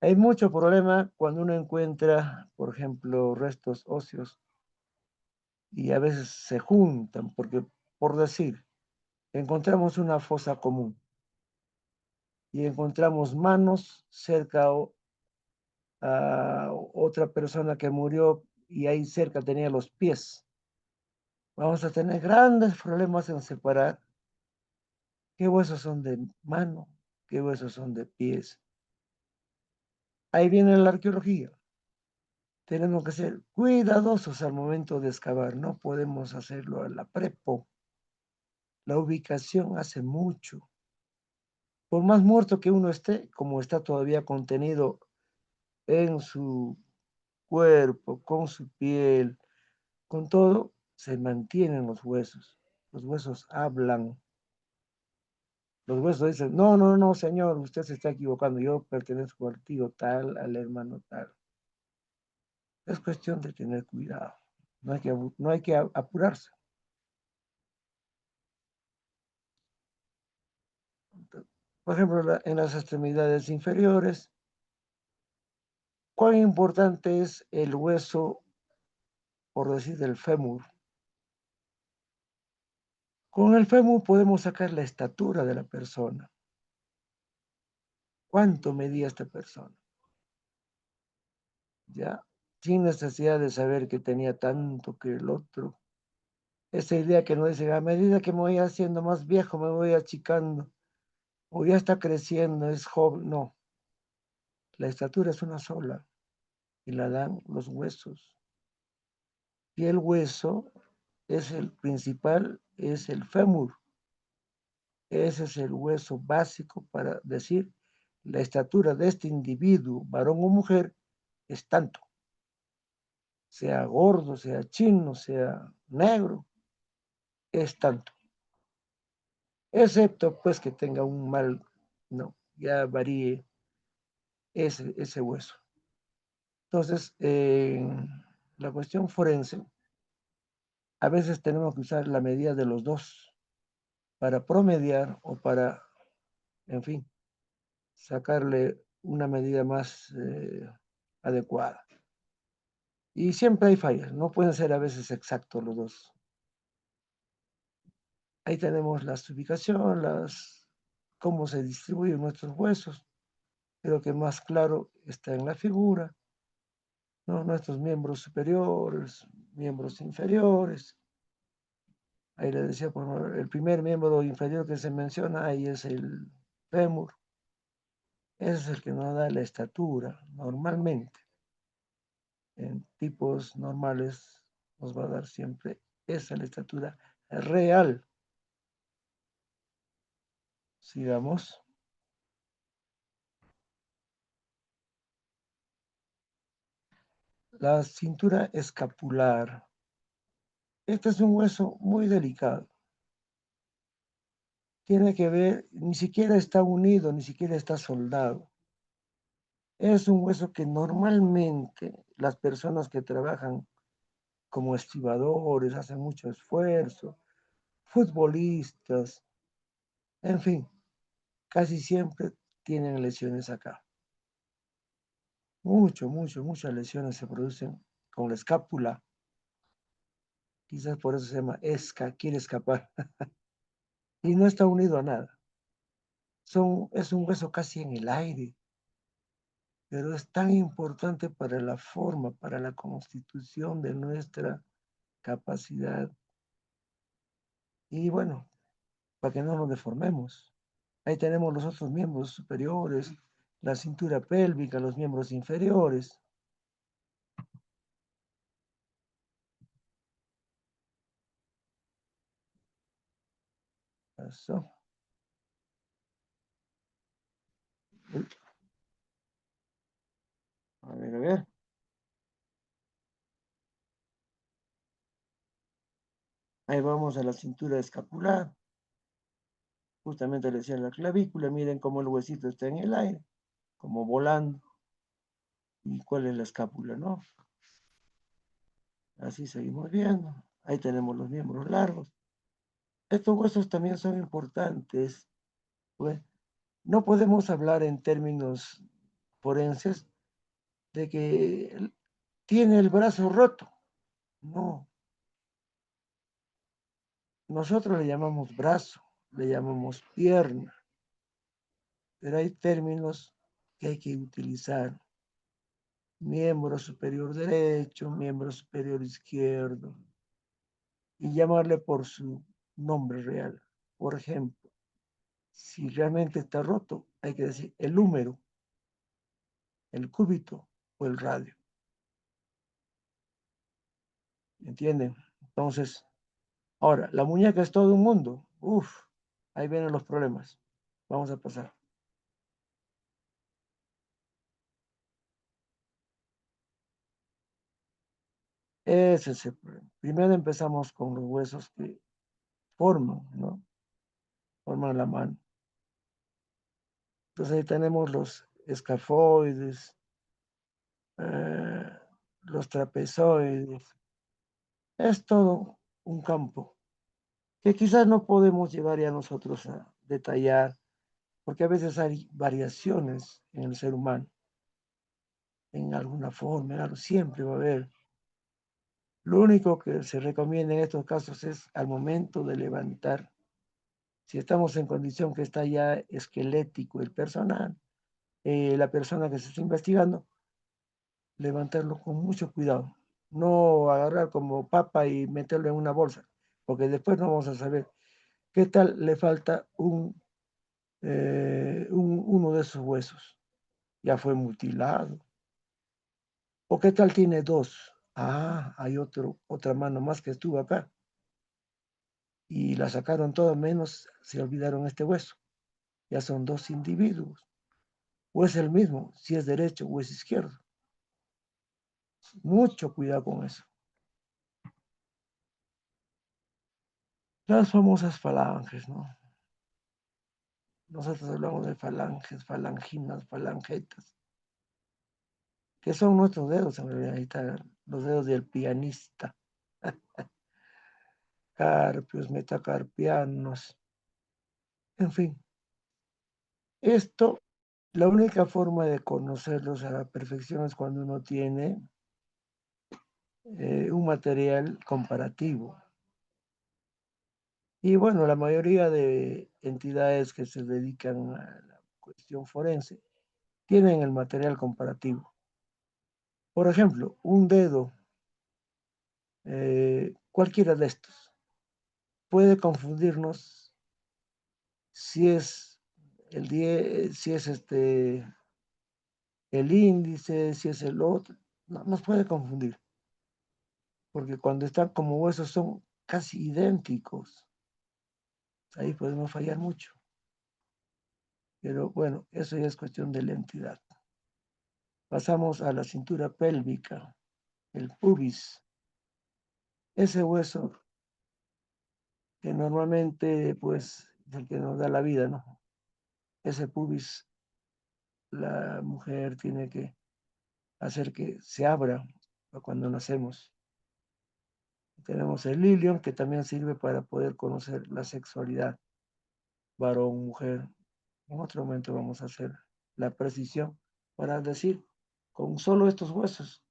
Hay mucho problema cuando uno encuentra, por ejemplo, restos óseos y a veces se juntan, porque, por decir, encontramos una fosa común y encontramos manos cerca a otra persona que murió y ahí cerca tenía los pies. Vamos a tener grandes problemas en separar qué huesos son de mano, qué huesos son de pies. Ahí viene la arqueología. Tenemos que ser cuidadosos al momento de excavar, no podemos hacerlo a la prepo. La ubicación hace mucho. Por más muerto que uno esté, como está todavía contenido en su cuerpo, con su piel, con todo, se mantienen los huesos. Los huesos hablan. Los huesos dicen, no, no, no, señor, usted se está equivocando. Yo pertenezco al tío tal, al hermano tal. Es cuestión de tener cuidado. No hay que apurarse. Por ejemplo, en las extremidades inferiores, ¿cuán importante es el hueso, por decir, del fémur? Con el fémur podemos sacar la estatura de la persona. ¿Cuánto medía esta persona? ¿Ya? Sin necesidad de saber que tenía tanto que el otro. Esa idea que nos dice, a medida que me voy haciendo más viejo, me voy achicando, o ya está creciendo, es joven. No, la estatura es una sola y la dan los huesos. Y el hueso es el principal, es el fémur. Ese es el hueso básico para decir la estatura de este individuo, varón o mujer, es tanto. Sea gordo, sea chino, sea negro, es tanto. Excepto pues que tenga un mal, no, ya varíe ese hueso. Entonces, la cuestión forense, a veces tenemos que usar la medida de los dos para promediar o para, en fin, sacarle una medida más adecuada. Y siempre hay fallas, no pueden ser a veces exactos los dos. Ahí tenemos la ubicación, cómo se distribuyen nuestros huesos. Creo que más claro está en la figura, ¿no? Nuestros miembros superiores, miembros inferiores. Ahí le decía, por ejemplo, el primer miembro inferior que se menciona ahí es el fémur. Ese es el que nos da la estatura normalmente. En tipos normales nos va a dar siempre esa la estatura real. Sigamos. La cintura escapular. Este es un hueso muy delicado. Tiene que ver, ni siquiera está unido, ni siquiera está soldado. Es un hueso que normalmente las personas que trabajan como estibadores hacen mucho esfuerzo, futbolistas, en fin, casi siempre tienen lesiones acá. Muchas lesiones se producen con la escápula. Quizás por eso se llama quiere escapar. Y no está unido a nada. Es un hueso casi en el aire, pero es tan importante para la forma, para la constitución de nuestra capacidad. Y bueno, para que no nos deformemos. Ahí tenemos los otros miembros superiores, la cintura pélvica, los miembros inferiores. Eso. A ver, a ver. Ahí vamos a la cintura escapular. Justamente le decía la clavícula. Miren cómo el huesito está en el aire, como volando. ¿Y cuál es la escápula, no? Así seguimos viendo. Ahí tenemos los miembros largos. Estos huesos también son importantes. Pues, no podemos hablar en términos forenses de que tiene el brazo roto. No. Nosotros le llamamos brazo, le llamamos pierna, pero hay términos que hay que utilizar. Miembro superior derecho, miembro superior izquierdo, y llamarle por su nombre real. Por ejemplo, Si realmente está roto, hay que decir el húmero, el cúbito o el radio. ¿Entienden? Entonces, ahora, la muñeca es todo un mundo. Uf, ahí vienen los problemas. Vamos a pasar. Ese es el problema. Primero empezamos con los huesos que forman, ¿no? Forman la mano. Entonces ahí tenemos los escafoides, los trapezoides. Es todo un campo que quizás no podemos llegar ya nosotros a detallar, porque a veces hay variaciones en el ser humano, en alguna forma, en algo, siempre va a haber. Lo único que se recomienda en estos casos es al momento de levantar, si estamos en condición que está ya esquelético el personal, la persona que se está investigando, levantarlo con mucho cuidado. No agarrar como papa y meterlo en una bolsa, porque después no vamos a saber qué tal le falta uno de esos huesos. Ya fue mutilado. ¿O qué tal tiene dos? Ah, hay otra mano más que estuvo acá. Y la sacaron todo menos, se olvidaron este hueso. Ya son dos individuos. O es el mismo, si es derecho o es izquierdo. Mucho cuidado con eso. Las famosas falanges, ¿no? Nosotros hablamos de falanges, falanginas, falangetas, que son nuestros dedos, en realidad. Ahí están los dedos del pianista. Carpios, metacarpianos, en fin. Esto, la única forma de conocerlos a la perfección es cuando uno tiene un material comparativo. Y bueno, la mayoría de entidades que se dedican a la cuestión forense tienen el material comparativo. Por ejemplo, un dedo, cualquiera de estos, puede confundirnos si es el 10, si es el índice, si es el otro, no, nos puede confundir, porque cuando están como huesos son casi idénticos, ahí podemos fallar mucho. Pero bueno, eso ya es cuestión de la entidad. Pasamos a la cintura pélvica, el pubis, ese hueso que normalmente pues es el que nos da la vida, ¿no? Ese pubis, la mujer tiene que hacer que se abra cuando nacemos. Tenemos el ilion, que también sirve para poder conocer la sexualidad, varón, mujer. En otro momento vamos a hacer la precisión para decir con solo estos huesos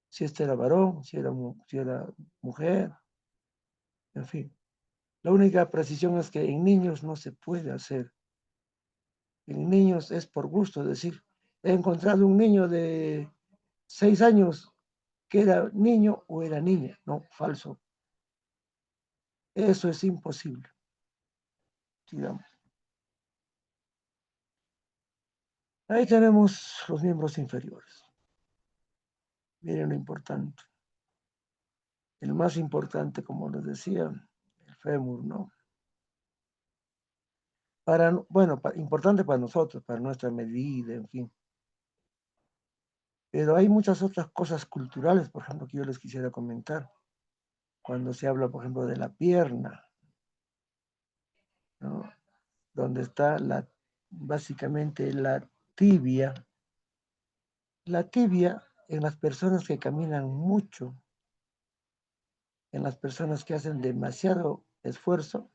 si este era varón, si era mujer, en fin. La única precisión es que en niños no se puede hacer. En niños es por gusto, decir, he encontrado un niño de 6 años que era niño o era niña. No, falso. Eso es imposible, digamos. Ahí tenemos los miembros inferiores. Miren lo importante. El más importante, como les decía, el fémur, ¿no? Importante para nosotros, para nuestra medida, en fin. Pero hay muchas otras cosas culturales, por ejemplo, que yo les quisiera comentar. Cuando se habla, por ejemplo, de la pierna, ¿no? Donde está básicamente la tibia. La tibia en las personas que caminan mucho, en las personas que hacen demasiado esfuerzo,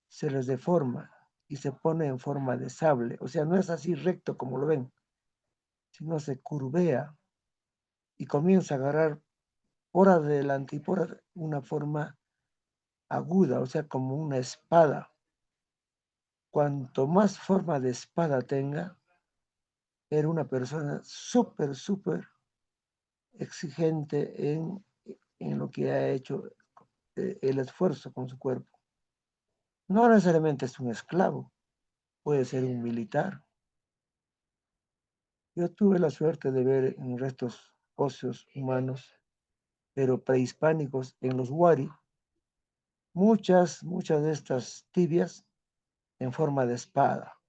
se les deforma y se pone en forma de sable. O sea, no es así recto como lo ven, sino se curvea y comienza a agarrar por adelante y por una forma aguda, o sea, como una espada. Cuanto más forma de espada tenga, era una persona súper, súper exigente en lo que ha hecho el esfuerzo con su cuerpo. No necesariamente es un esclavo, puede ser un militar. Yo tuve la suerte de ver en restos óseos humanos, pero prehispánicos, en los Wari, muchas de estas tibias en forma de espada.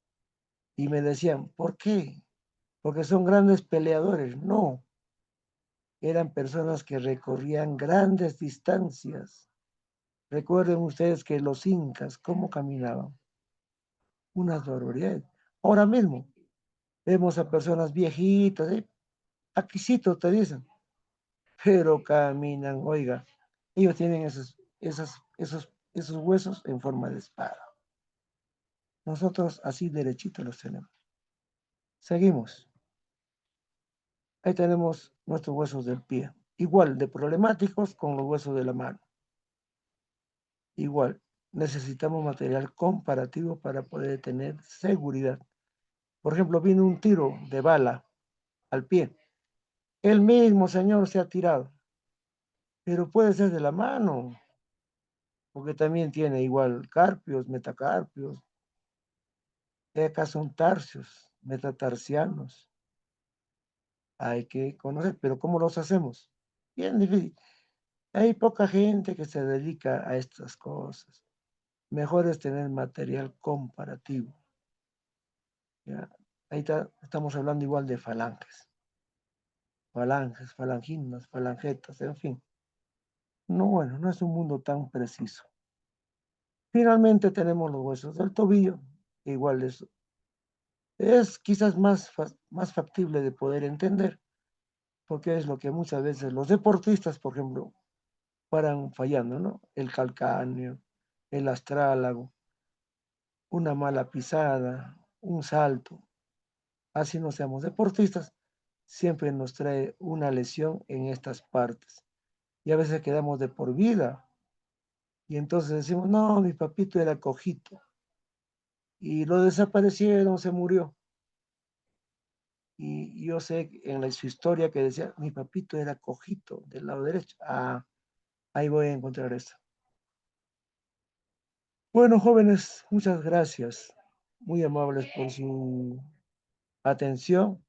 Y me decían, ¿por qué? Porque son grandes peleadores. No, eran personas que recorrían grandes distancias. Recuerden ustedes que los incas, ¿cómo caminaban? Unas barbaridades. Ahora mismo vemos a personas viejitas, aquícito te dicen, pero caminan, oiga, ellos tienen esos huesos en forma de espada. Nosotros así derechitos los tenemos. Seguimos. Ahí tenemos nuestros huesos del pie. Igual de problemáticos con los huesos de la mano. Igual, necesitamos material comparativo para poder tener seguridad. Por ejemplo, vino un tiro de bala al pie. El mismo señor se ha tirado, pero puede ser de la mano, porque también tiene igual carpios, metacarpios, acá son tarsios, metatarsianos. Hay que conocer, pero ¿cómo los hacemos? Bien difícil. Hay poca gente que se dedica a estas cosas. Mejor es tener material comparativo. ¿Ya? Ahí estamos hablando igual de falanges, falanginas, falangetas, en fin. No, bueno, no es un mundo tan preciso. Finalmente tenemos los huesos del tobillo, igual es quizás más factible de poder entender, porque es lo que muchas veces los deportistas, por ejemplo, paran fallando, ¿no? El calcáneo, el astrálago, una mala pisada, un salto. Así no seamos deportistas, siempre nos trae una lesión en estas partes. Y a veces quedamos de por vida. Y entonces decimos, no, mi papito era cojito. Y lo desaparecieron, se murió. Y yo sé en su historia que decía, mi papito era cojito del lado derecho. Ah, ahí voy a encontrar eso. Bueno, jóvenes, muchas gracias. Muy amables por su atención.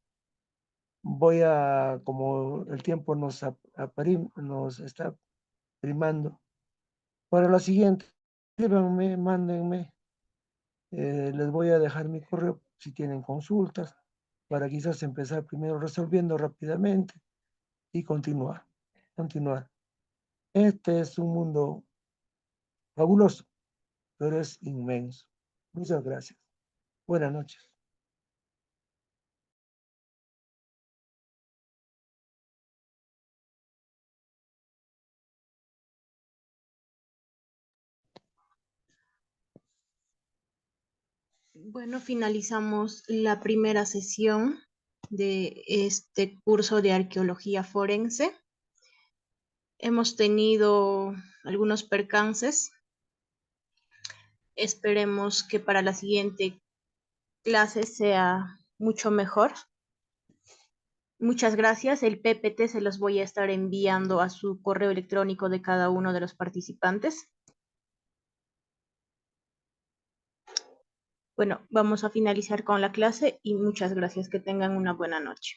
Voy a, como el tiempo nos está primando, para la siguiente, escríbanme, mándenme. Les voy a dejar mi correo si tienen consultas, para quizás empezar primero resolviendo rápidamente y continuar. Este es un mundo fabuloso, pero es inmenso. Muchas gracias. Buenas noches. Bueno, finalizamos la primera sesión de este curso de arqueología forense. Hemos tenido algunos percances. Esperemos que para la siguiente clase sea mucho mejor. Muchas gracias. El PPT se los voy a estar enviando a su correo electrónico de cada uno de los participantes. Bueno, vamos a finalizar con la clase y muchas gracias. Que tengan una buena noche.